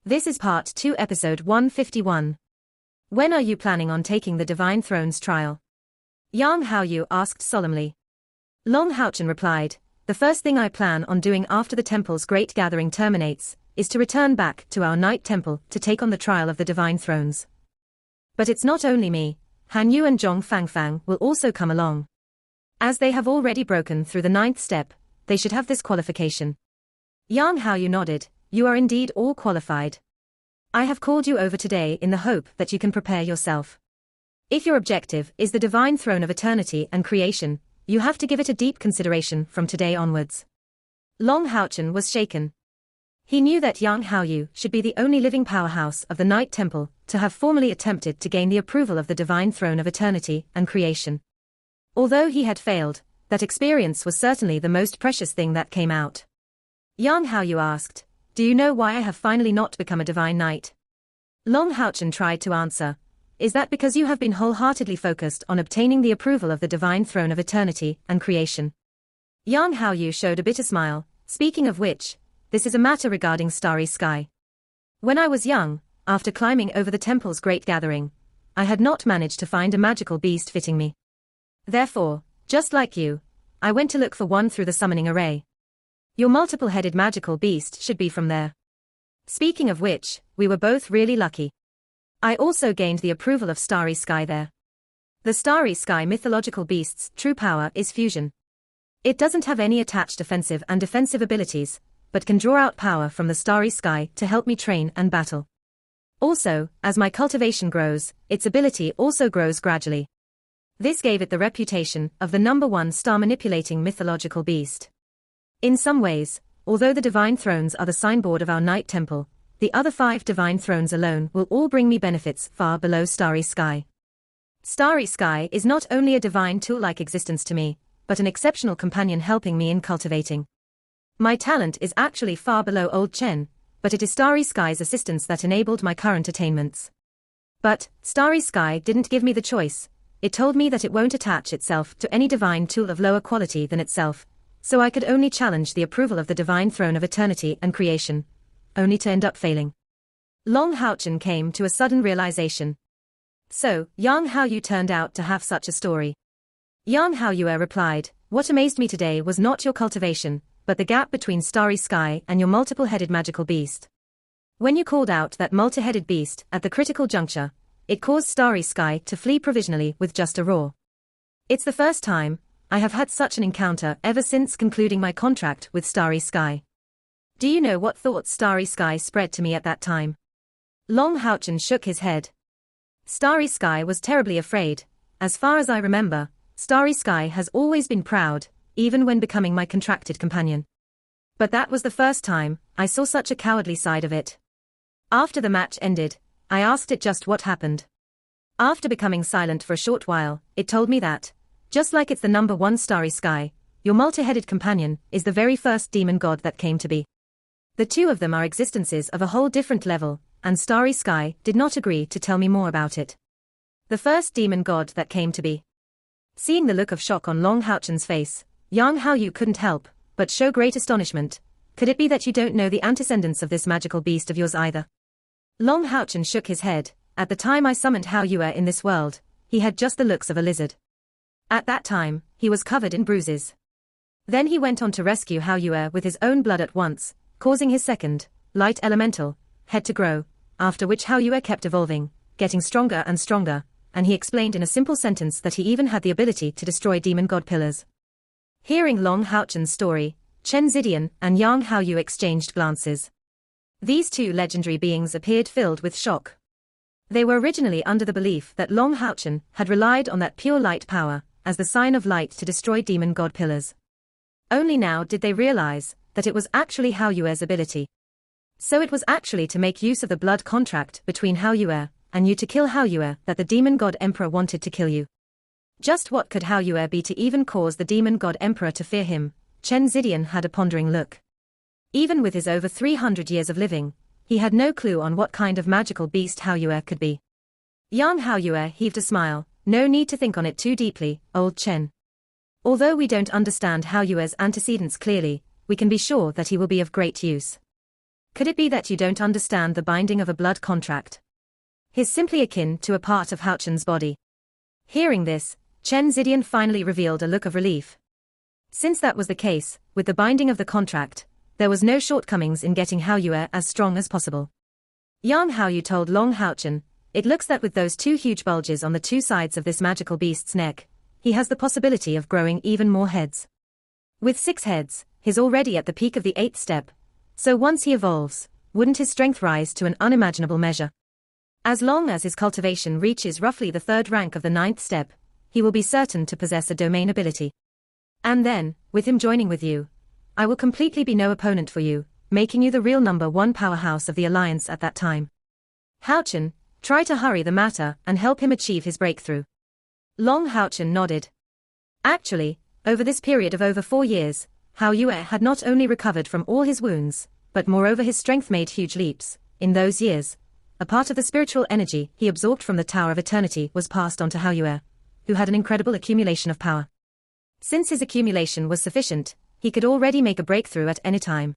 This is Part 2, Episode 151. When are you planning on taking the Divine Throne's trial? Yang Haoyu asked solemnly. Long Haochen replied, the first thing I plan on doing after the temple's great gathering terminates, is to return back to our night temple to take on the trial of the Divine Thrones. But it's not only me, Han Yu and Zhong Fangfang will also come along. As they have already broken through the 9th step, they should have this qualification. Yang Haoyu nodded. You are indeed all qualified. I have called you over today in the hope that you can prepare yourself. If your objective is the Divine Throne of Eternity and Creation, you have to give it a deep consideration from today onwards. Long Haochen was shaken. He knew that Yang Haoyu should be the only living powerhouse of the Night Temple to have formally attempted to gain the approval of the Divine Throne of Eternity and Creation. Although he had failed, that experience was certainly the most precious thing that came out. Yang Haoyu asked, do you know why I have finally not become a divine knight? Long Haochen tried to answer. Is that because you have been wholeheartedly focused on obtaining the approval of the Divine Throne of Eternity and Creation? Yang Haoyu showed a bitter smile. Speaking of which, this is a matter regarding Starry Sky. When I was young, after climbing over the temple's great gathering, I had not managed to find a magical beast fitting me. Therefore, just like you, I went to look for one through the summoning array. Your multiple-headed magical beast should be from there. Speaking of which, we were both really lucky. I also gained the approval of Starry Sky there. The Starry Sky mythological beast's true power is fusion. It doesn't have any attached offensive and defensive abilities, but can draw out power from the Starry Sky to help me train and battle. Also, as my cultivation grows, its ability also grows gradually. This gave it the reputation of the #1 star-manipulating mythological beast. In some ways, although the Divine Thrones are the signboard of our Night Temple, the other 5 Divine Thrones alone will all bring me benefits far below Starry Sky. Starry Sky is not only a divine tool-like existence to me, but an exceptional companion helping me in cultivating. My talent is actually far below Old Chen, but it is Starry Sky's assistance that enabled my current attainments. But, Starry Sky didn't give me the choice. It told me that it won't attach itself to any divine tool of lower quality than itself, so I could only challenge the approval of the Divine Throne of Eternity and Creation, only to end up failing. Long Haochen came to a sudden realization. So, Yang Haoyu turned out to have such a story. Yang Haoyu replied, what amazed me today was not your cultivation, but the gap between Starry Sky and your multiple-headed magical beast. When you called out that multi-headed beast at the critical juncture, it caused Starry Sky to flee provisionally with just a roar. It's the first time I have had such an encounter ever since concluding my contract with Starry Sky. Do you know what thoughts Starry Sky spread to me at that time? Long Haochen shook his head. Starry Sky was terribly afraid. As far as I remember, Starry Sky has always been proud, even when becoming my contracted companion. But that was the first time I saw such a cowardly side of it. After the match ended, I asked it just what happened. After becoming silent for a short while, it told me that, just like it's the #1 Starry Sky, your multi-headed companion is the very first demon god that came to be. The two of them are existences of a whole different level, and Starry Sky did not agree to tell me more about it. The first demon god that came to be. Seeing the look of shock on Long Haochen's face, Yang Haoyu couldn't help but show great astonishment. Could it be that you don't know the antecedents of this magical beast of yours either? Long Haochen shook his head. At the time I summoned Haoyu in this world, he had just the looks of a lizard. At that time, he was covered in bruises. Then he went on to rescue Haoyu with his own blood at once, causing his second, light elemental, head to grow, after which Haoyu kept evolving, getting stronger and stronger, and he explained in a simple sentence that he even had the ability to destroy demon god pillars. Hearing Long Haochen's story, Chen Zidian and Yang Haoyu exchanged glances. These two legendary beings appeared filled with shock. They were originally under the belief that Long Haochen had relied on that pure light power as the sign of light to destroy demon god pillars. Only now did they realize that it was actually Haoyu's ability. So it was actually to make use of the blood contract between Haoyu and you to kill Haoyu that the demon god emperor wanted to kill you. Just what could Haoyu be to even cause the demon god emperor to fear him? Chen Zidian had a pondering look. Even with his over 300 years of living, he had no clue on what kind of magical beast Haoyu could be. Yang Haoyu heaved a smile. No need to think on it too deeply, Old Chen. Although we don't understand Haoyu's antecedents clearly, we can be sure that he will be of great use. Could it be that you don't understand the binding of a blood contract? He's simply akin to a part of Houchen's body. Hearing this, Chen Zidian finally revealed a look of relief. Since that was the case, with the binding of the contract, there was no shortcomings in getting Hao Yue as strong as possible. Yang Haoyu told Long Houchen, "It looks that with those two huge bulges on the two sides of this magical beast's neck, he has the possibility of growing even more heads. With 6 heads, he's already at the peak of the 8th step, so once he evolves, wouldn't his strength rise to an unimaginable measure? As long as his cultivation reaches roughly the 3rd rank of the 9th step, he will be certain to possess a domain ability. And then, with him joining with you, I will completely be no opponent for you, making you the real number 1 powerhouse of the Alliance at that time." Houchen, try to hurry the matter and help him achieve his breakthrough. Long Houchen nodded. Actually, over this period of over 4 years, Hao Yue had not only recovered from all his wounds, but moreover his strength made huge leaps. In those years, a part of the spiritual energy he absorbed from the Tower of Eternity was passed on to Hao Yue, who had an incredible accumulation of power. Since his accumulation was sufficient, he could already make a breakthrough at any time.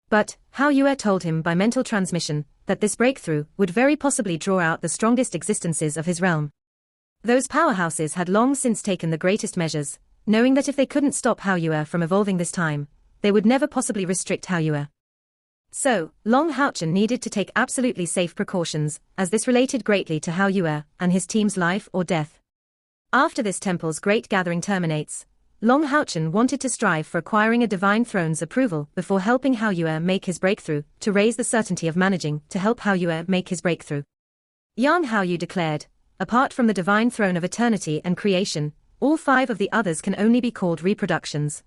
But, Hao Yue told him by mental transmission, that this breakthrough would very possibly draw out the strongest existences of his realm. Those powerhouses had long since taken the greatest measures, knowing that if they couldn't stop Hao Yue from evolving this time, they would never possibly restrict Hao Yue. So, Long Houchen needed to take absolutely safe precautions, as this related greatly to Hao Yue and his team's life or death. After this temple's great gathering terminates, Long Houchen wanted to strive for acquiring a divine throne's approval before helping Hao Yue make his breakthrough, to raise the certainty of managing to help Hao Yue make his breakthrough. Yang Haoyu declared, "Apart from the divine throne of eternity and creation, all 5 of the others can only be called reproductions.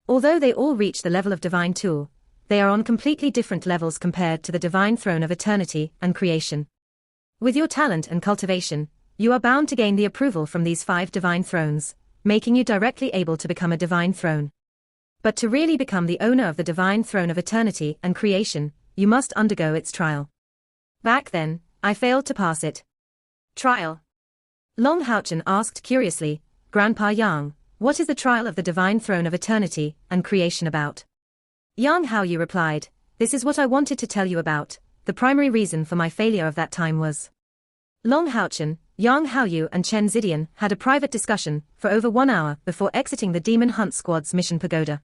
Although they all reach the level of divine tool, they are on completely different levels compared to the divine throne of eternity and creation. With your talent and cultivation, you are bound to gain the approval from these 5 divine thrones, making you directly able to become a divine throne. But to really become the owner of the divine throne of eternity and creation, you must undergo its trial. Back then, I failed to pass it." "Trial?" Long Houchen asked curiously, "Grandpa Yang, what is the trial of the divine throne of eternity and creation about?" Yang Haoyu replied, "This is what I wanted to tell you about. The primary reason for my failure of that time was..." Long Houchen, Yang Haoyu and Chen Zidian had a private discussion for over 1 hour before exiting the Demon Hunt Squad's mission pagoda.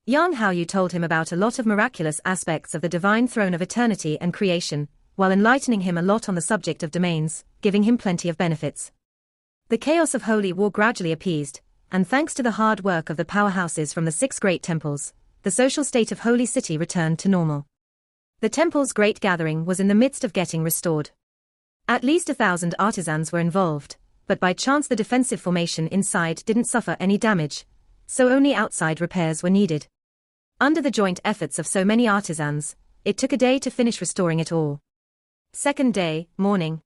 Yang Haoyu told him about a lot of miraculous aspects of the divine throne of eternity and creation, while enlightening him a lot on the subject of domains, giving him plenty of benefits. The chaos of holy war gradually appeased, and thanks to the hard work of the powerhouses from the 6 great temples, the social state of Holy City returned to normal. The temple's great gathering was in the midst of getting restored. At least 1,000 artisans were involved, but by chance the defensive formation inside didn't suffer any damage, so only outside repairs were needed. Under the joint efforts of so many artisans, it took a day to finish restoring it all. Second day, morning.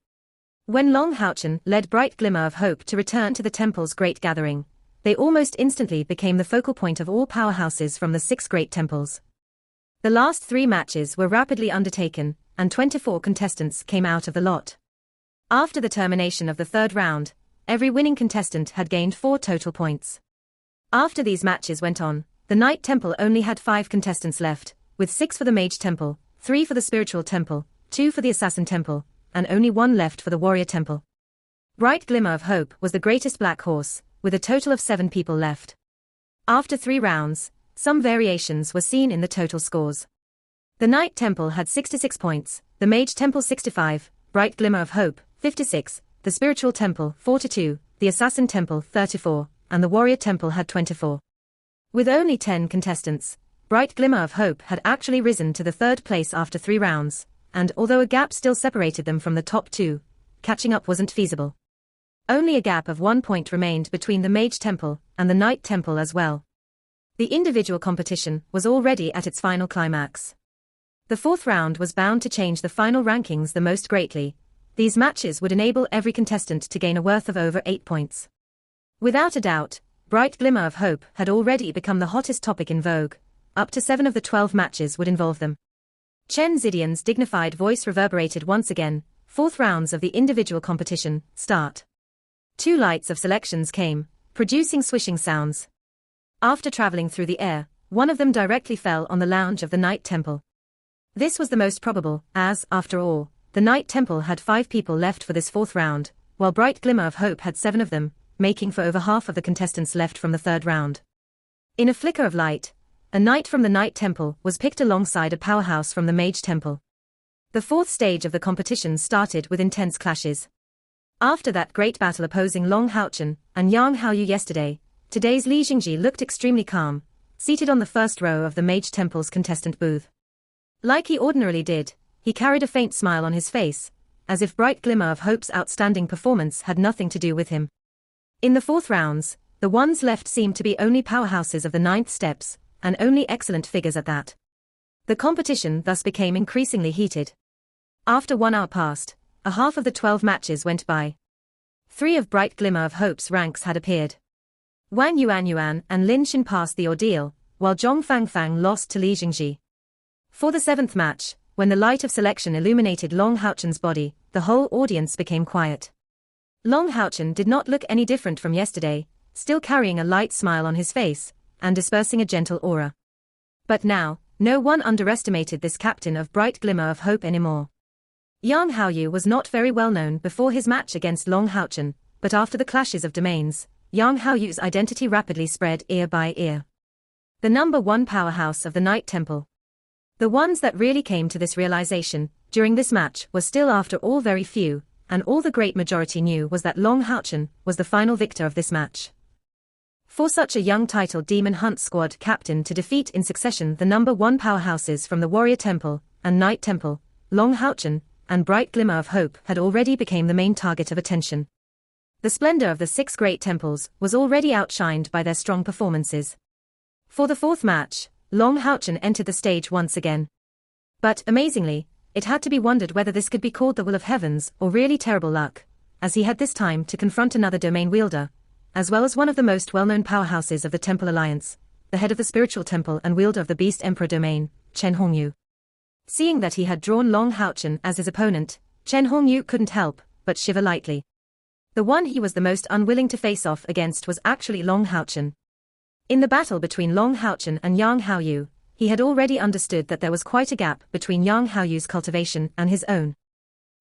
When Long Houchen led Bright Glimmer of Hope to return to the temple's great gathering, they almost instantly became the focal point of all powerhouses from the 6 great temples. The last 3 matches were rapidly undertaken, and 24 contestants came out of the lot. After the termination of the 3rd round, every winning contestant had gained 4 total points. After these matches went on, the Knight Temple only had 5 contestants left, with 6 for the Mage Temple, 3 for the Spiritual Temple, 2 for the Assassin Temple, and only 1 left for the Warrior Temple. Bright Glimmer of Hope was the greatest black horse, with a total of 7 people left. After 3 rounds, some variations were seen in the total scores. The Knight Temple had 66 points, the Mage Temple 65, Bright Glimmer of Hope 56, the Spiritual Temple 42, the Assassin Temple 34, and the Warrior Temple had 24. With only 10 contestants, Bright Glimmer of Hope had actually risen to the 3rd place after 3 rounds, and although a gap still separated them from the top 2, catching up wasn't feasible. Only a gap of 1 point remained between the Mage Temple and the Knight Temple as well. The individual competition was already at its final climax. The 4th round was bound to change the final rankings the most greatly. These matches would enable every contestant to gain a worth of over 8 points. Without a doubt, Bright Glimmer of Hope had already become the hottest topic in vogue. Up to 7 of the 12 matches would involve them. Chen Zidian's dignified voice reverberated once again. 4th rounds of the individual competition start. 2 lights of selections came, producing swishing sounds. After traveling through the air, one of them directly fell on the lounge of the Knight Temple. This was the most probable, as, after all, the Night Temple had 5 people left for this 4th round, while Bright Glimmer of Hope had 7 of them, making for over half of the contestants left from the 3rd round. In a flicker of light, a knight from the Night Temple was picked alongside a powerhouse from the Mage Temple. The 4th stage of the competition started with intense clashes. After that great battle opposing Long Haochen and Yang Haoyu yesterday, today's Li Jingji looked extremely calm, seated on the first row of the Mage Temple's contestant booth. Like he ordinarily did, he carried a faint smile on his face, as if Bright Glimmer of Hope's outstanding performance had nothing to do with him. In the 4th rounds, the ones left seemed to be only powerhouses of the 9th steps, and only excellent figures at that. The competition thus became increasingly heated. After 1 hour passed, a half of the 12 matches went by. 3 of Bright Glimmer of Hope's ranks had appeared. Wang Yuan and Lin Xin passed the ordeal, while Zhong Fangfang lost to Li Jingji. For the 7th match, when the light of selection illuminated Long Haochen's body, the whole audience became quiet. Long Haochen did not look any different from yesterday, still carrying a light smile on his face, and dispersing a gentle aura. But now, no one underestimated this captain of Bright Glimmer of Hope anymore. Yang Haoyu was not very well known before his match against Long Haochen, but after the clashes of domains, Yang Haoyu's identity rapidly spread ear by ear. The number 1 powerhouse of the Night Temple. The ones that really came to this realization during this match were still after all very few, and all the great majority knew was that Long Haochen was the final victor of this match. For such a young titled Demon Hunt squad captain to defeat in succession the number 1 powerhouses from the Warrior Temple and Night Temple, Long Haochen and Bright Glimmer of Hope had already become the main target of attention. The splendor of the 6 great temples was already outshined by their strong performances. For the 4th match, Long Haochen entered the stage once again. But, amazingly, it had to be wondered whether this could be called the will of heavens or really terrible luck, as he had this time to confront another domain wielder, as well as one of the most well-known powerhouses of the Temple Alliance, the head of the Spiritual Temple and wielder of the Beast Emperor domain, Chen Hongyu. Seeing that he had drawn Long Haochen as his opponent, Chen Hongyu couldn't help but shiver lightly. The one he was the most unwilling to face off against was actually Long Haochen. In the battle between Long Haochen and Yang Haoyu, he had already understood that there was quite a gap between Yang Haoyu's cultivation and his own.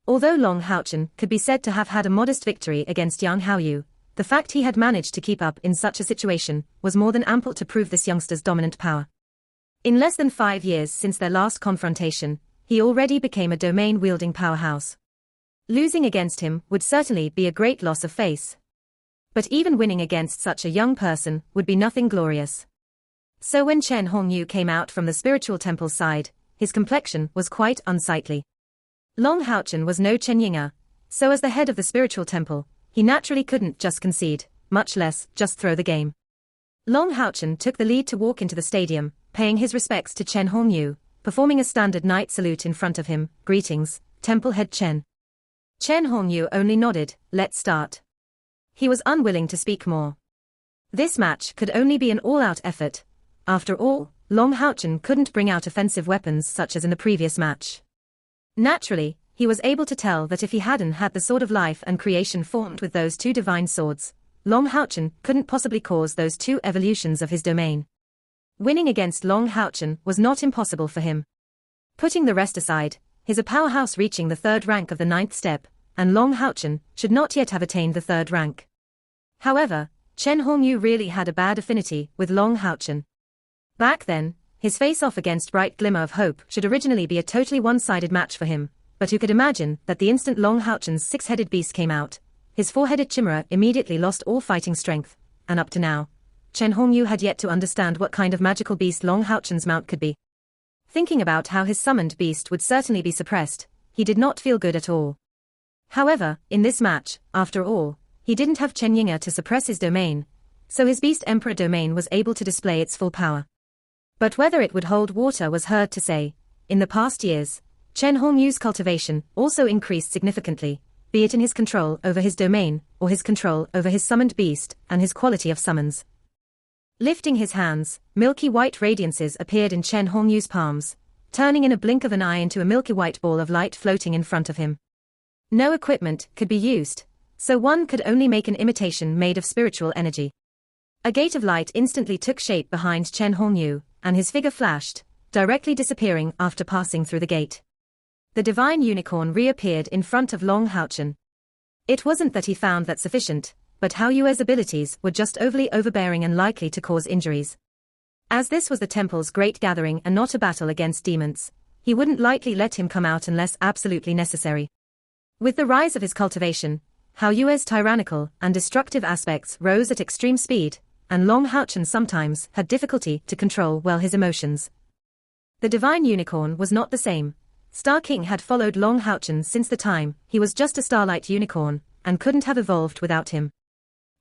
Although Long Haochen could be said to have had a modest victory against Yang Haoyu, the fact he had managed to keep up in such a situation was more than ample to prove this youngster's dominant power. In less than 5 years since their last confrontation, he already became a domain-wielding powerhouse. Losing against him would certainly be a great loss of face. But even winning against such a young person would be nothing glorious. So when Chen Hongyu came out from the Spiritual Temple's side, his complexion was quite unsightly. Long Haochen was no Chen Yinga, so as the head of the Spiritual Temple, he naturally couldn't just concede, much less just throw the game. Long Haochen took the lead to walk into the stadium, paying his respects to Chen Hongyu, performing a standard knight salute in front of him. "Greetings, Temple Head Chen." Chen Hongyu only nodded. "Let's start." He was unwilling to speak more. This match could only be an all-out effort. After all, Long Haochen couldn't bring out offensive weapons such as in the previous match. Naturally, he was able to tell that if he hadn't had the Sword of Life and Creation formed with those 2 divine swords, Long Haochen couldn't possibly cause those 2 evolutions of his domain. Winning against Long Haochen was not impossible for him. Putting the rest aside, he's a powerhouse reaching the 3rd rank of the 9th step, and Long Haochen should not yet have attained the 3rd rank. However, Chen Hongyu really had a bad affinity with Long Haochen. Back then, his face-off against Bright Glimmer of Hope should originally be a totally one-sided match for him, but who could imagine that the instant Long Haochen's 6-headed beast came out, his 4-headed chimera immediately lost all fighting strength, and up to now, Chen Hongyu had yet to understand what kind of magical beast Long Haochen's mount could be. Thinking about how his summoned beast would certainly be suppressed, he did not feel good at all. However, in this match, after all, he didn't have Chen Yinga to suppress his domain, so his Beast Emperor domain was able to display its full power. But whether it would hold water was hard to say. In the past years, Chen Hongyu's cultivation also increased significantly, be it in his control over his domain, or his control over his summoned beast, and his quality of summons. Lifting his hands, milky white radiances appeared in Chen Hongyu's palms, turning in a blink of an eye into a milky white ball of light floating in front of him. No equipment could be used, so one could only make an imitation made of spiritual energy. A gate of light instantly took shape behind Chen Hongyu, and his figure flashed, directly disappearing after passing through the gate. The divine unicorn reappeared in front of Long Houchen. It wasn't that he found that sufficient, but Hao Yue's abilities were just overly overbearing and likely to cause injuries. As this was the temple's great gathering and not a battle against demons, he wouldn't lightly let him come out unless absolutely necessary. With the rise of his cultivation, Hao Yue's tyrannical and destructive aspects rose at extreme speed, and Long Houchen sometimes had difficulty to control well his emotions. The divine unicorn was not the same. Star King had followed Long Houchen since the time he was just a starlight unicorn, and couldn't have evolved without him.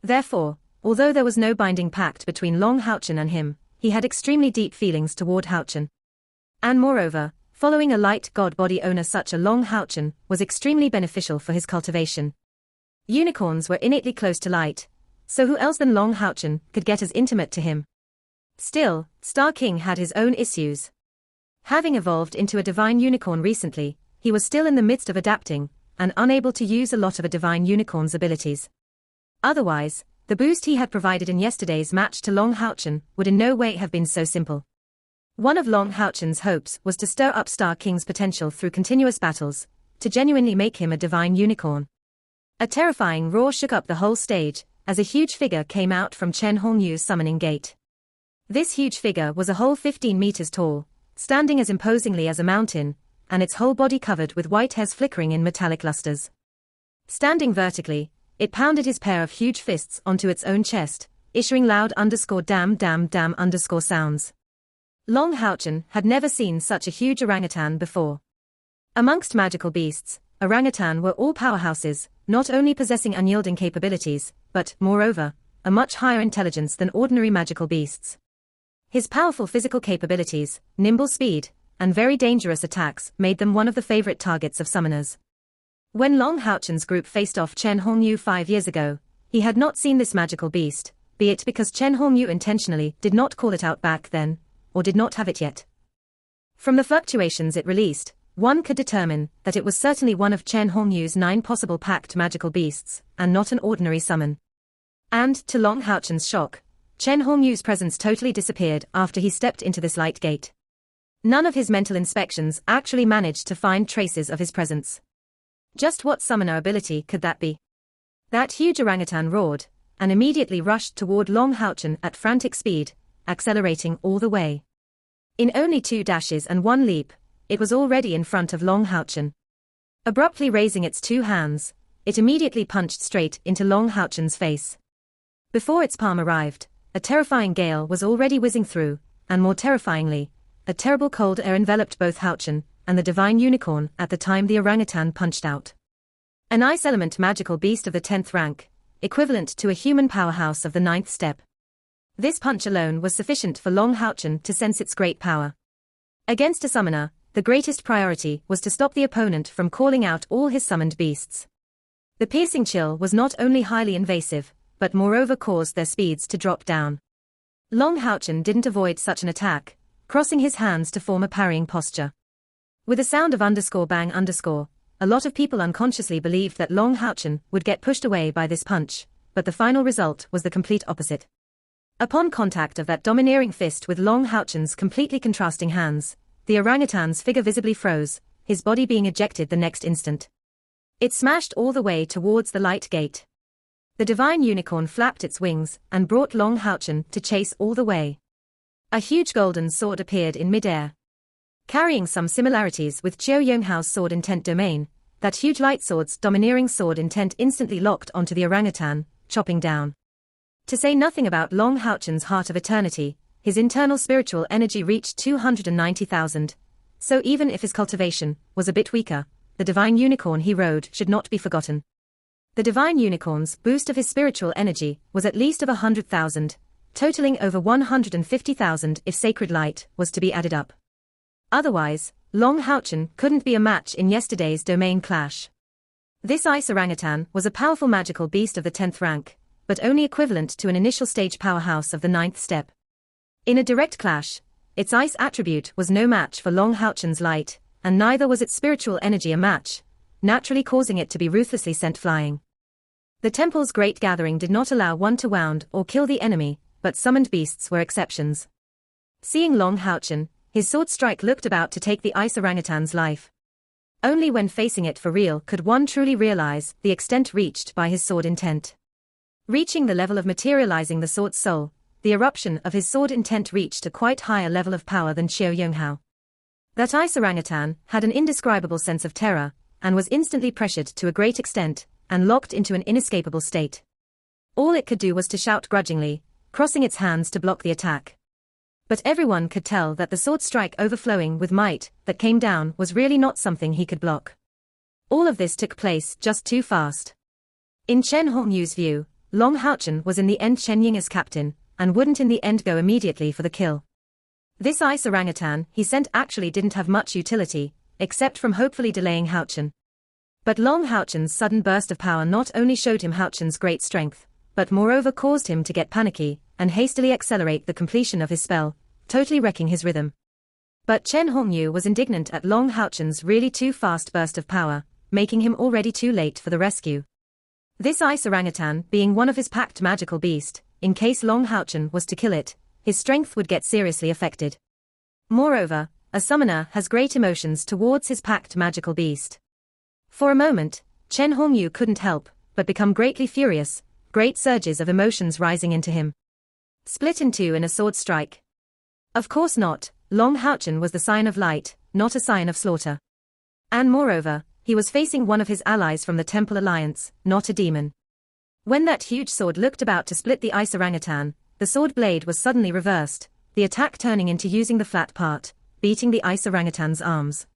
Therefore, although there was no binding pact between Long Houchen and him, he had extremely deep feelings toward Houchen. And moreover, following a light god body owner such a Long Houchen was extremely beneficial for his cultivation. Unicorns were innately close to light, so who else than Long Houchen could get as intimate to him? Still, Star King had his own issues. Having evolved into a divine unicorn recently, he was still in the midst of adapting, and unable to use a lot of a divine unicorn's abilities. Otherwise, the boost he had provided in yesterday's match to Long Houchen would in no way have been so simple. One of Long Houchen's hopes was to stir up Star King's potential through continuous battles, to genuinely make him a divine unicorn. A terrifying roar shook up the whole stage, as a huge figure came out from Chen Hongyu's summoning gate. This huge figure was a whole 15 meters tall, standing as imposingly as a mountain, and its whole body covered with white hairs flickering in metallic lusters. Standing vertically, it pounded his pair of huge fists onto its own chest, issuing loud damn sounds. Long Houchen had never seen such a huge orangutan before. Amongst magical beasts, orangutan were all powerhouses, not only possessing unyielding capabilities, but, moreover, a much higher intelligence than ordinary magical beasts. His powerful physical capabilities, nimble speed, and very dangerous attacks made them one of the favorite targets of summoners. When Long Houchen's group faced off Chen Hongyu 5 years ago, he had not seen this magical beast, be it because Chen Hongyu intentionally did not call it out back then, or did not have it yet. From the fluctuations it released, one could determine that it was certainly one of Chen Hongyu's 9 possible packed magical beasts, and not an ordinary summon. And, to Long Houchen's shock, Chen Hongyu's presence totally disappeared after he stepped into this light gate. None of his mental inspections actually managed to find traces of his presence. Just what summoner ability could that be? That huge orangutan roared, and immediately rushed toward Long Houchen at frantic speed, accelerating all the way. In only 2 dashes and 1 leap, it was already in front of Long Houchen. Abruptly raising its 2 hands, it immediately punched straight into Long Houchen's face. Before its palm arrived, a terrifying gale was already whizzing through, and more terrifyingly, a terrible cold air enveloped both Houchen and the divine unicorn at the time the orangutan punched out. An ice element magical beast of the 10th rank, equivalent to a human powerhouse of the 9th step. This punch alone was sufficient for Long Houchen to sense its great power. Against a summoner, the greatest priority was to stop the opponent from calling out all his summoned beasts. The piercing chill was not only highly invasive, but moreover caused their speeds to drop down. Long Houchen didn't avoid such an attack, crossing his hands to form a parrying posture. With a sound of _bang_, a lot of people unconsciously believed that Long Houchen would get pushed away by this punch, but the final result was the complete opposite. Upon contact of that domineering fist with Long Houchen's completely contrasting hands, the orangutan's figure visibly froze, his body being ejected the next instant. It smashed all the way towards the light gate. The divine unicorn flapped its wings and brought Long Houchen to chase all the way. A huge golden sword appeared in midair. Carrying some similarities with Qiu Yonghao's sword intent domain, that huge light sword's domineering sword intent instantly locked onto the orangutan, chopping down. To say nothing about Long Houchen's heart of eternity, his internal spiritual energy reached 290,000, so even if his cultivation was a bit weaker, the divine unicorn he rode should not be forgotten. The divine unicorn's boost of his spiritual energy was at least of 100,000, totaling over 150,000 if sacred light was to be added up. Otherwise, Long Houchen couldn't be a match in yesterday's domain clash. This ice orangutan was a powerful magical beast of the 10th rank, but only equivalent to an initial stage powerhouse of the 9th step. In a direct clash, its ice attribute was no match for Long Houchen's light, and neither was its spiritual energy a match, naturally causing it to be ruthlessly sent flying. The temple's great gathering did not allow one to wound or kill the enemy, but summoned beasts were exceptions. Seeing Long Houchen, his sword strike looked about to take the ice orangutan's life. Only when facing it for real could one truly realize the extent reached by his sword intent. Reaching the level of materializing the sword's soul, the eruption of his sword intent reached a quite higher level of power than Xiao Yonghao. That ice orangutan had an indescribable sense of terror, and was instantly pressured to a great extent, and locked into an inescapable state. All it could do was to shout grudgingly, crossing its hands to block the attack. But everyone could tell that the sword strike overflowing with might that came down was really not something he could block. All of this took place just too fast. In Chen Hongyu's view, Long Haochen was in the end Chen Ying's captain, and wouldn't in the end go immediately for the kill. This ice orangutan he sent actually didn't have much utility, except from hopefully delaying Haochen. But Long Haochen's sudden burst of power not only showed him Haochen's great strength, but moreover caused him to get panicky, and hastily accelerate the completion of his spell, totally wrecking his rhythm. But Chen Hongyu was indignant at Long Haochen's really too fast burst of power, making him already too late for the rescue. This ice orangutan being one of his packed magical beast, in case Long Haochen was to kill it, his strength would get seriously affected. Moreover, a summoner has great emotions towards his packed magical beast. For a moment, Chen Hongyu couldn't help but become greatly furious, great surges of emotions rising into him. Split in two in a sword strike. Of course not, Long Haochen was the sign of light, not a sign of slaughter. And moreover, he was facing one of his allies from the Temple Alliance, not a demon. When that huge sword looked about to split the ice orangutan, the sword blade was suddenly reversed, the attack turning into using the flat part, beating the ice orangutan's arms.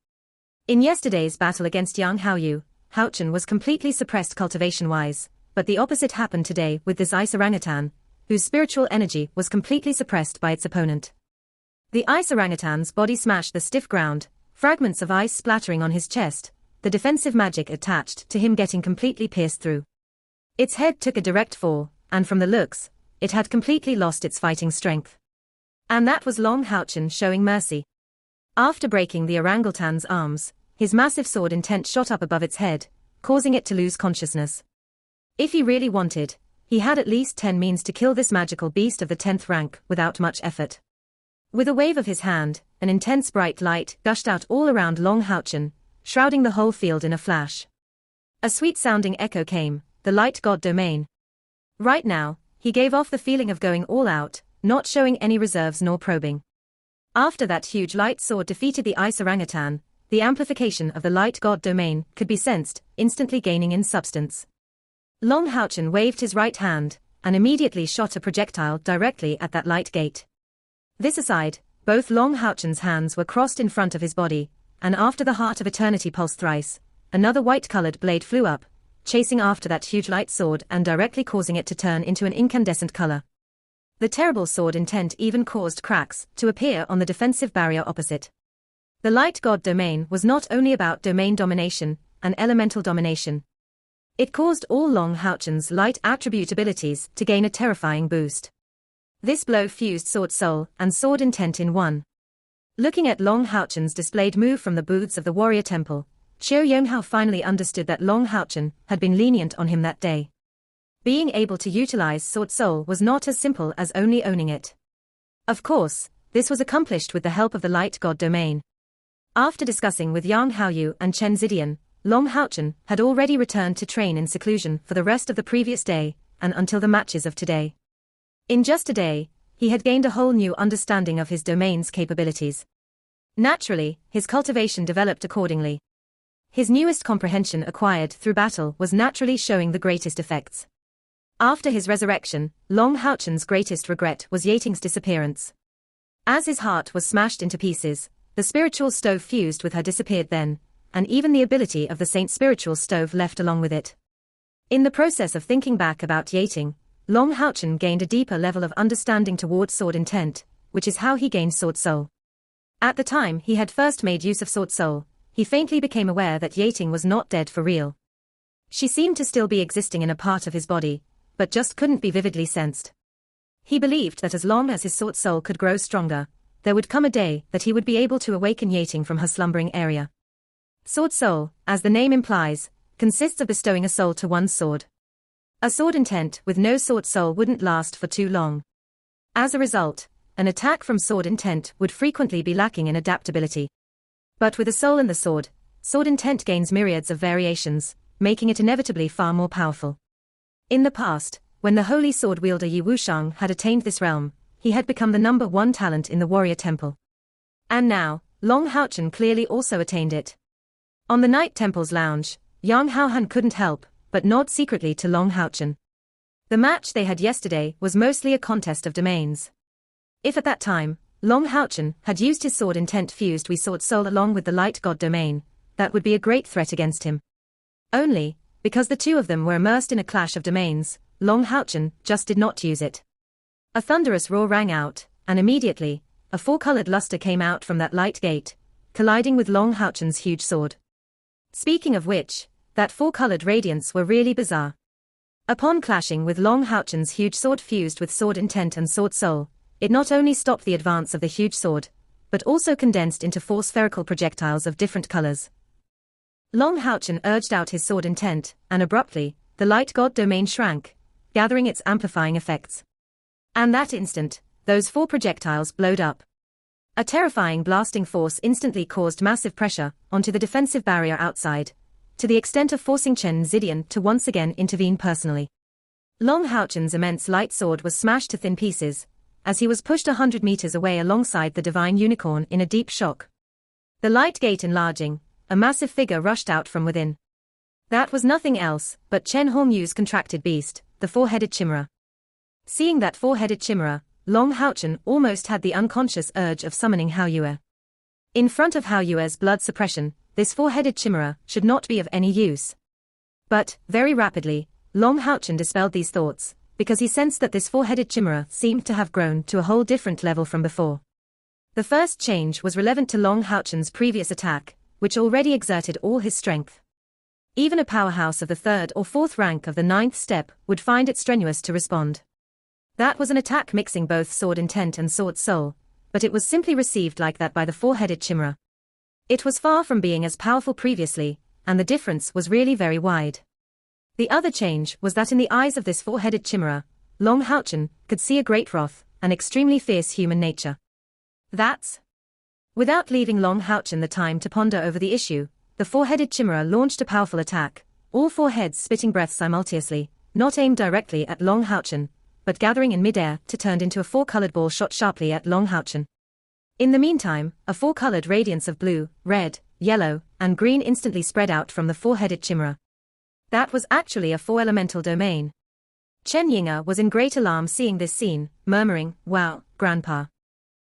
In yesterday's battle against Yang Haoyu, Haochen was completely suppressed cultivation-wise, but the opposite happened today with this ice orangutan, whose spiritual energy was completely suppressed by its opponent. The ice orangutan's body smashed the stiff ground, fragments of ice splattering on his chest, the defensive magic attached to him getting completely pierced through. Its head took a direct fall, and from the looks, it had completely lost its fighting strength. And that was Long Haochen showing mercy. After breaking the orangutan's arms, his massive sword intent shot up above its head, causing it to lose consciousness. If he really wanted, he had at least 10 means to kill this magical beast of the 10th rank without much effort. With a wave of his hand, an intense bright light gushed out all around Long Haochen, shrouding the whole field in a flash. A sweet-sounding echo came, the light god domain. Right now, he gave off the feeling of going all out, not showing any reserves nor probing. After that huge light sword defeated the ice orangutan, the amplification of the light god domain could be sensed, instantly gaining in substance. Long Haochen waved his right hand, and immediately shot a projectile directly at that light gate. This aside, both Long Haochen's hands were crossed in front of his body, and after the heart of eternity pulsed thrice, another white-colored blade flew up, chasing after that huge light sword and directly causing it to turn into an incandescent color. The terrible sword intent even caused cracks to appear on the defensive barrier opposite. The light god domain was not only about domain domination and elemental domination. It caused all Long Haochen's light attribute abilities to gain a terrifying boost. This blow fused sword soul and sword intent in one. Looking at Long Haochen's displayed move from the booths of the warrior temple, Xiao Yonghao finally understood that Long Haochen had been lenient on him that day. Being able to utilize sword soul was not as simple as only owning it. Of course, this was accomplished with the help of the light god domain. After discussing with Yang Haoyu and Chen Zidian, Long Haochen had already returned to train in seclusion for the rest of the previous day, and until the matches of today. In just a day, he had gained a whole new understanding of his domain's capabilities. Naturally, his cultivation developed accordingly. His newest comprehension acquired through battle was naturally showing the greatest effects. After his resurrection, Long Haochen's greatest regret was Yating's disappearance. As his heart was smashed into pieces, the spiritual stove fused with her disappeared then, and even the ability of the saint's spiritual stove left along with it. In the process of thinking back about Yating, Long Haochen gained a deeper level of understanding towards sword intent, which is how he gained sword soul. At the time he had first made use of sword soul, he faintly became aware that Yating was not dead for real. She seemed to still be existing in a part of his body, but just couldn't be vividly sensed. He believed that as long as his sword soul could grow stronger, there would come a day that he would be able to awaken Yating from her slumbering area. Sword soul, as the name implies, consists of bestowing a soul to one's sword. A sword intent with no sword soul wouldn't last for too long. As a result, an attack from sword intent would frequently be lacking in adaptability. But with a soul in the sword, sword intent gains myriads of variations, making it inevitably far more powerful. In the past, when the holy sword wielder Yi Wushang had attained this realm, he had become the #1 talent in the warrior temple. And now, Long Haochen clearly also attained it. On the Night Temple's lounge, Yang Haohan couldn't help but nod secretly to Long Haochen. The match they had yesterday was mostly a contest of domains. If at that time, Long Haochen had used his sword intent fused with sword soul along with the light god domain, that would be a great threat against him. Only, because the two of them were immersed in a clash of domains, Long Haochen just did not use it. A thunderous roar rang out, and immediately, a four-colored luster came out from that light gate, colliding with Long Haochen's huge sword. Speaking of which, that four-colored radiance were really bizarre. Upon clashing with Long Haochen's huge sword fused with sword intent and sword soul, it not only stopped the advance of the huge sword, but also condensed into four spherical projectiles of different colors. Long Haochen urged out his sword intent, and abruptly, the light god domain shrank, gathering its amplifying effects. And that instant, those four projectiles blowed up. A terrifying blasting force instantly caused massive pressure onto the defensive barrier outside, to the extent of forcing Chen Zidian to once again intervene personally. Long Haochen's immense light sword was smashed to thin pieces, as he was pushed 100 meters away alongside the divine unicorn in a deep shock. The light gate enlarging, a massive figure rushed out from within. That was nothing else but Chen Hongyu's contracted beast, the four-headed chimera. Seeing that four-headed chimera, Long Haochen almost had the unconscious urge of summoning Hao Yue. In front of Hao Yue's blood suppression, this four-headed chimera should not be of any use. But, very rapidly, Long Haochen dispelled these thoughts, because he sensed that this four-headed chimera seemed to have grown to a whole different level from before. The first change was relevant to Long Haochen's previous attack, which already exerted all his strength. Even a powerhouse of the 3rd or 4th rank of the 9th step would find it strenuous to respond. That was an attack mixing both sword intent and sword soul, but it was simply received like that by the four-headed chimera. It was far from being as powerful previously, and the difference was really very wide. The other change was that in the eyes of this four-headed chimera, Long Haochen could see a great wrath, an extremely fierce human nature. That's... Without leaving Long Haochen the time to ponder over the issue, the four-headed chimera launched a powerful attack, all four heads spitting breath simultaneously, not aimed directly at Long Haochen, but gathering in midair to turn into a four-colored ball shot sharply at Long Haochen. In the meantime, a four-colored radiance of blue, red, yellow, and green instantly spread out from the four-headed chimera. That was actually a four-elemental domain. Chen Yinga was in great alarm seeing this scene, murmuring, "Wow, Grandpa.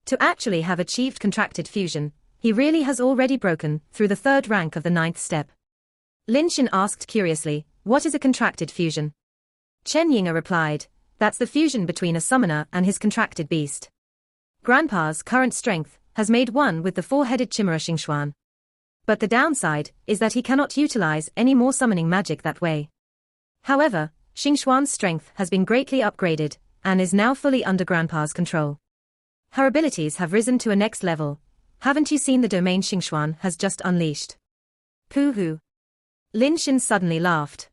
To actually have achieved contracted fusion, he really has already broken through the 3rd rank of the 9th step." Lin Xin asked curiously, "What is a contracted fusion?" Chen Yinga replied, "That's the fusion between a summoner and his contracted beast. Grandpa's current strength has made one with the four-headed chimera Xingxuan. But the downside is that he cannot utilize any more summoning magic that way. However, Xingxuan's strength has been greatly upgraded, and is now fully under Grandpa's control. Her abilities have risen to a next level. Haven't you seen the domain Xingxuan has just unleashed?" "Pooh-hoo." Lin Xin suddenly laughed.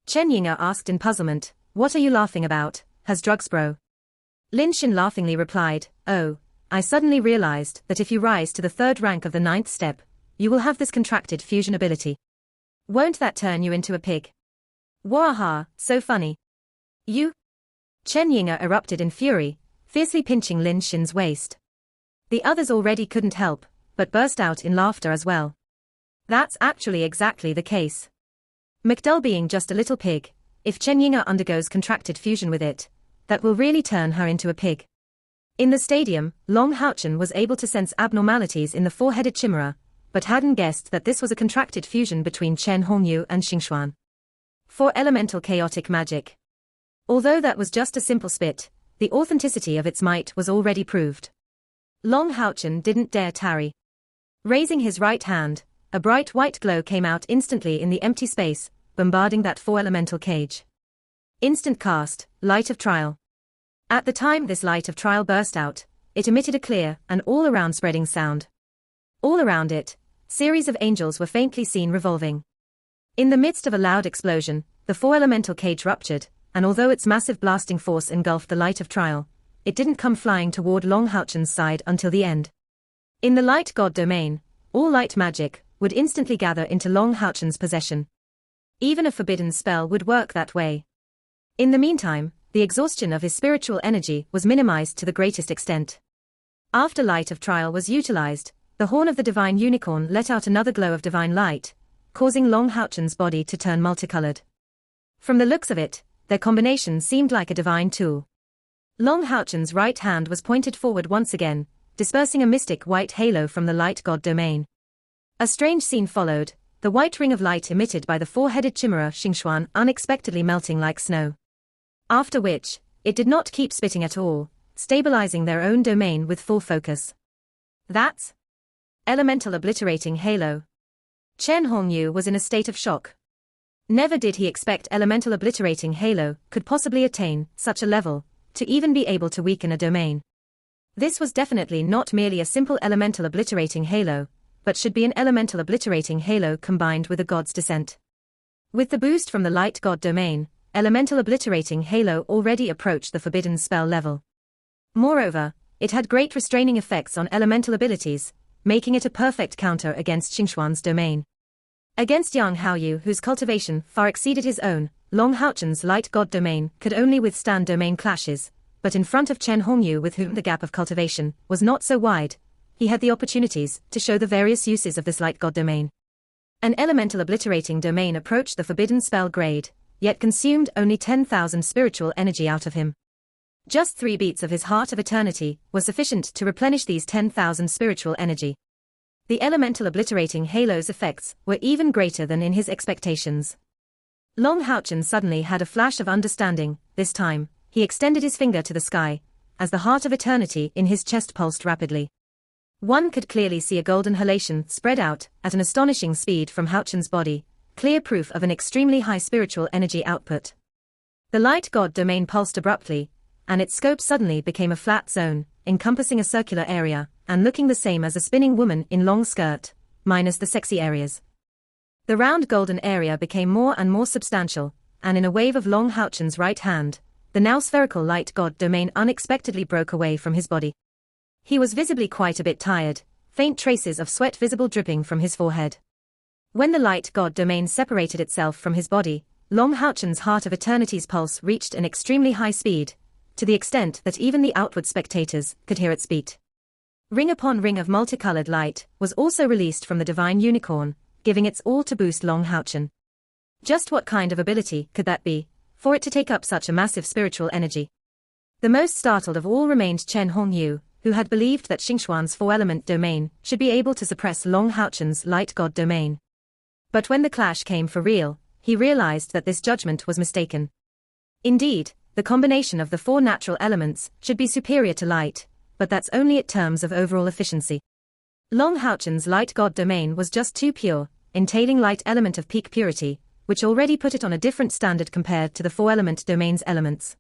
Chen Yinga asked in puzzlement, "What are you laughing about, has drugs bro?" Lin Xin laughingly replied, "Oh, I suddenly realized that if you rise to the 3rd rank of the 9th step, you will have this contracted fusion ability. Won't that turn you into a pig?" "Waha, so funny. You?" Chen Yinga erupted in fury, fiercely pinching Lin Xin's waist. The others already couldn't help, but burst out in laughter as well. That's actually exactly the case. McDull being just a little pig, if Chen Yinga undergoes contracted fusion with it, that will really turn her into a pig. In the stadium, Long Haochen was able to sense abnormalities in the four-headed chimera, but hadn't guessed that this was a contracted fusion between Chen Hongyu and Xingxuan. For elemental chaotic magic. Although that was just a simple spit, the authenticity of its might was already proved. Long Haochen didn't dare tarry. Raising his right hand, a bright white glow came out instantly in the empty space, bombarding that four-elemental cage. Instant cast, Light of Trial. At the time this light of trial burst out, it emitted a clear and all-around spreading sound. All around it, series of angels were faintly seen revolving. In the midst of a loud explosion, the four-elemental cage ruptured, and although its massive blasting force engulfed the light of trial, it didn't come flying toward Long Houchen's side until the end. In the light god domain, all light magic would instantly gather into Long Houchen's possession. Even a forbidden spell would work that way. In the meantime, the exhaustion of his spiritual energy was minimized to the greatest extent. After Light of Trial was utilized, the horn of the divine unicorn let out another glow of divine light, causing Long Houchen's body to turn multicolored. From the looks of it, their combination seemed like a divine tool. Long Houchen's right hand was pointed forward once again, dispersing a mystic white halo from the light god domain. A strange scene followed, the white ring of light emitted by the four-headed chimera Xingxuan unexpectedly melting like snow. After which, it did not keep spitting at all, stabilizing their own domain with full focus. That's elemental obliterating halo. Chen Hongyu was in a state of shock. Never did he expect elemental obliterating halo could possibly attain such a level, to even be able to weaken a domain. This was definitely not merely a simple elemental obliterating halo, but should be an elemental obliterating halo combined with a god's descent. With the boost from the light god domain, elemental obliterating halo already approached the forbidden spell level. Moreover, it had great restraining effects on elemental abilities, making it a perfect counter against Xingxuan's domain. Against Yang Haoyu, whose cultivation far exceeded his own, Long Houchen's light god domain could only withstand domain clashes, but in front of Chen Hongyu, with whom the gap of cultivation was not so wide, he had the opportunities to show the various uses of this light god domain. An elemental obliterating domain approached the forbidden spell grade, yet consumed only 10,000 spiritual energy out of him. Just 3 beats of his Heart of Eternity was sufficient to replenish these 10,000 spiritual energy. The elemental obliterating halo's effects were even greater than in his expectations. Long Houchen suddenly had a flash of understanding. This time, he extended his finger to the sky, as the Heart of Eternity in his chest pulsed rapidly. One could clearly see a golden halation spread out at an astonishing speed from Houchen's body, clear proof of an extremely high spiritual energy output. The light god domain pulsed abruptly, and its scope suddenly became a flat zone, encompassing a circular area, and looking the same as a spinning woman in long skirt, minus the sexy areas. The round golden area became more and more substantial, and in a wave of Long Houchen's right hand, the now spherical light god domain unexpectedly broke away from his body. He was visibly quite a bit tired, faint traces of sweat visible dripping from his forehead. When the light god domain separated itself from his body, Long Houchen's Heart of Eternity's pulse reached an extremely high speed, to the extent that even the outward spectators could hear its beat. Ring upon ring of multicolored light was also released from the divine unicorn, giving its all to boost Long Houchen. Just what kind of ability could that be, for it to take up such a massive spiritual energy? The most startled of all remained Chen Hongyu, who had believed that Xingxuan's four-element domain should be able to suppress Long Houchen's light god domain. But when the clash came for real, he realized that this judgment was mistaken. Indeed, the combination of the 4 natural elements should be superior to light, but that's only in terms of overall efficiency. Long Houchen's light god domain was just too pure, entailing light element of peak purity, which already put it on a different standard compared to the 4-element domain's elements.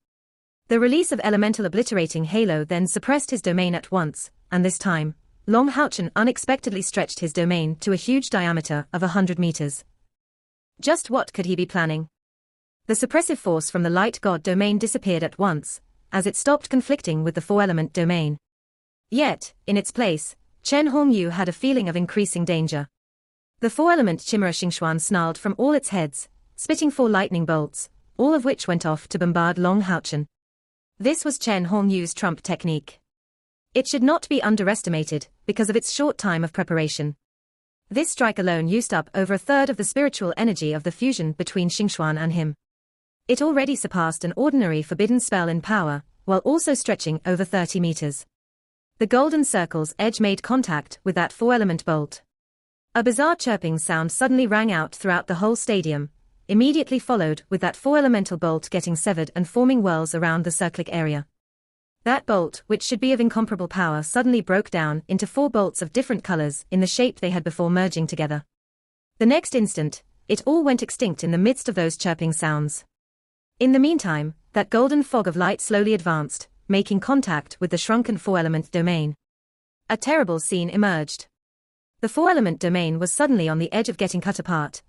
The release of elemental obliterating halo then suppressed his domain at once, and this time, Long Houchen unexpectedly stretched his domain to a huge diameter of 100 meters. Just what could he be planning? The suppressive force from the light god domain disappeared at once, as it stopped conflicting with the 4-element domain. Yet, in its place, Chen Hongyu had a feeling of increasing danger. The 4-element chimera Xingxuan snarled from all its heads, spitting 4 lightning bolts, all of which went off to bombard Long Houchen. This was Chen Hongyu's trump technique. It should not be underestimated, because of its short time of preparation. This strike alone used up over a third of the spiritual energy of the fusion between Xingxuan and him. It already surpassed an ordinary forbidden spell in power, while also stretching over 30 meters. The golden circle's edge made contact with that 4-element bolt. A bizarre chirping sound suddenly rang out throughout the whole stadium, immediately followed with that 4-elemental bolt getting severed and forming whirls around the circlic area. That bolt, which should be of incomparable power, suddenly broke down into 4 bolts of different colors in the shape they had before merging together. The next instant, it all went extinct in the midst of those chirping sounds. In the meantime, that golden fog of light slowly advanced, making contact with the shrunken 4-element domain. A terrible scene emerged. The 4-element domain was suddenly on the edge of getting cut apart.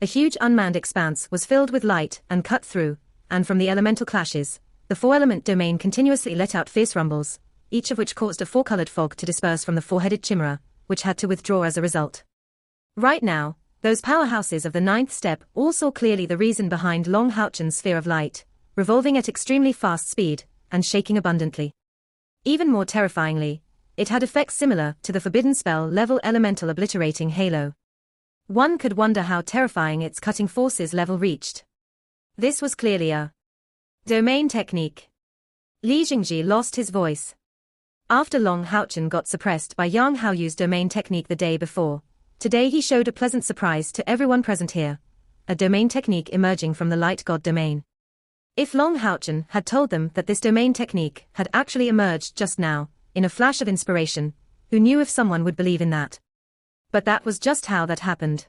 A huge unmanned expanse was filled with light and cut through, and from the elemental clashes, the four-element domain continuously let out fierce rumbles, each of which caused a four-colored fog to disperse from the four-headed chimera, which had to withdraw as a result. Right now, those powerhouses of the ninth step all saw clearly the reason behind Long Houchen's sphere of light, revolving at extremely fast speed, and shaking abundantly. Even more terrifyingly, it had effects similar to the forbidden spell level elemental obliterating halo. One could wonder how terrifying its cutting forces level reached. This was clearly a domain technique. Li Jingji lost his voice. After Long Houchen got suppressed by Yang Haoyu's domain technique the day before, today he showed a pleasant surprise to everyone present here. A domain technique emerging from the light god domain. If Long Houchen had told them that this domain technique had actually emerged just now, in a flash of inspiration, who knew if someone would believe in that? But that was just how that happened.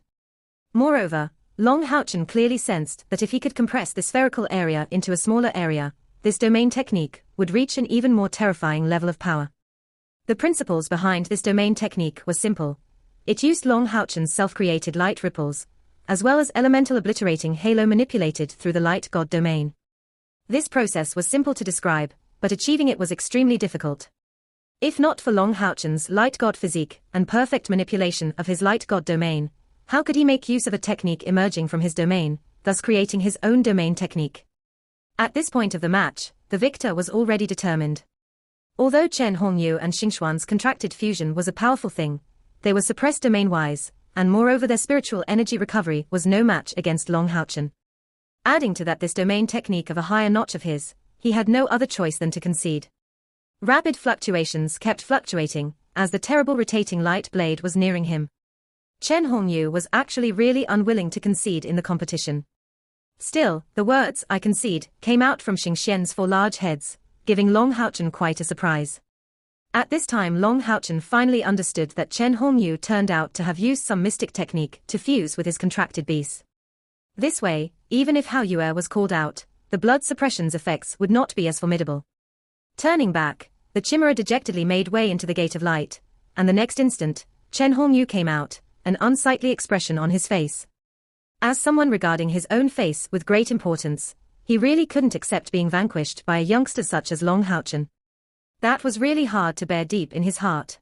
Moreover, Long Houchen clearly sensed that if he could compress the spherical area into a smaller area, this domain technique would reach an even more terrifying level of power. The principles behind this domain technique were simple. It used Long Houchen's self-created light ripples, as well as elemental obliterating halo manipulated through the light god domain. This process was simple to describe, but achieving it was extremely difficult. If not for Long Houchen's light god physique and perfect manipulation of his light god domain, how could he make use of a technique emerging from his domain, thus creating his own domain technique? At this point of the match, the victor was already determined. Although Chen Hongyu and Xingxuan's contracted fusion was a powerful thing, they were suppressed domain-wise, and moreover their spiritual energy recovery was no match against Long Houchen. Adding to that this domain technique of a higher notch of his, he had no other choice than to concede. Rapid fluctuations kept fluctuating, as the terrible rotating light blade was nearing him. Chen Hongyu was actually really unwilling to concede in the competition. Still, the words, "I concede," came out from Xingxian's four large heads, giving Long Houchen quite a surprise. At this time Long Houchen finally understood that Chen Hongyu turned out to have used some mystic technique to fuse with his contracted beast. This way, even if Haoyue was called out, the blood suppression's effects would not be as formidable. Turning back, the chimera dejectedly made way into the gate of light, and the next instant, Chen Hongyu came out, an unsightly expression on his face. As someone regarding his own face with great importance, he really couldn't accept being vanquished by a youngster such as Long Houchen. That was really hard to bear deep in his heart.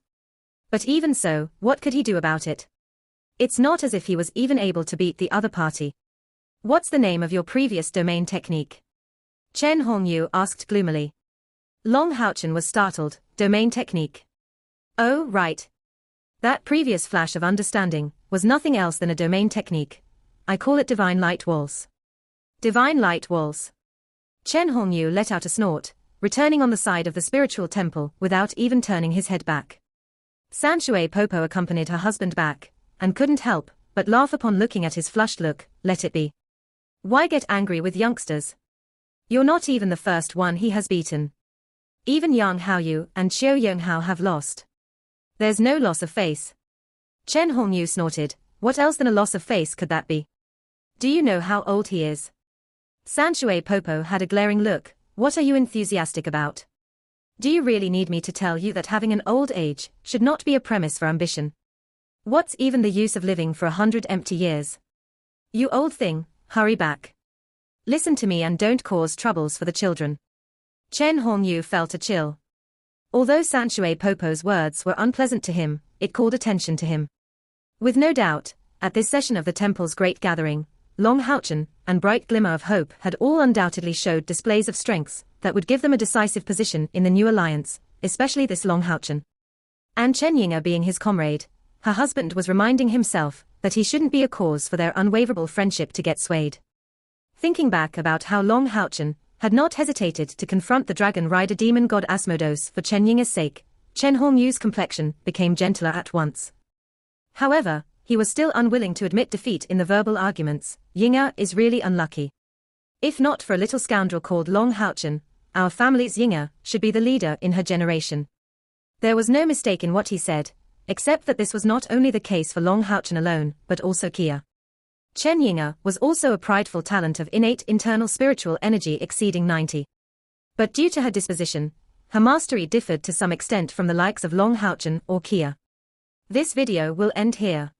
But even so, what could he do about it? It's not as if he was even able to beat the other party. "What's the name of your previous domain technique?" Chen Hongyu asked gloomily. Long Houchen was startled. "Domain technique? Oh, right. That previous flash of understanding was nothing else than a domain technique. I call it Divine Light Waltz." Divine Light Waltz. Chen Hongyu let out a snort, returning on the side of the spiritual temple without even turning his head back. Sanshui Popo accompanied her husband back, and couldn't help but laugh upon looking at his flushed look. "Let it be. Why get angry with youngsters? You're not even the first one he has beaten. Even Yang Haoyu and Xiao Yonghao have lost. There's no loss of face." Chen Hongyu snorted. "What else than a loss of face could that be? Do you know how old he is?" Sanshui Popo had a glaring look. "What are you enthusiastic about? Do you really need me to tell you that having an old age should not be a premise for ambition? What's even the use of living for 100 empty years? You old thing, hurry back. Listen to me and don't cause troubles for the children." Chen Hongyu felt a chill. Although Sanshui Popo's words were unpleasant to him, it called attention to him. With no doubt, at this session of the temple's great gathering, Long Houchen and Bright Glimmer of Hope had all undoubtedly showed displays of strengths that would give them a decisive position in the new alliance, especially this Long Houchen. And Chen Yinga being his comrade, her husband was reminding himself that he shouldn't be a cause for their unwaverable friendship to get swayed. Thinking back about how Long Houchen had not hesitated to confront the dragon rider demon god Asmodeus for Chen Yinga's sake, Chen Hongyu's complexion became gentler at once. However, he was still unwilling to admit defeat in the verbal arguments. "Yinga is really unlucky. If not for a little scoundrel called Long Houchen, our family's Yinga should be the leader in her generation." There was no mistake in what he said, except that this was not only the case for Long Houchen alone, but also Kia. Chen Yinga was also a prideful talent of innate internal spiritual energy exceeding 90. But due to her disposition, her mastery differed to some extent from the likes of Long Houchen or Kia. This video will end here.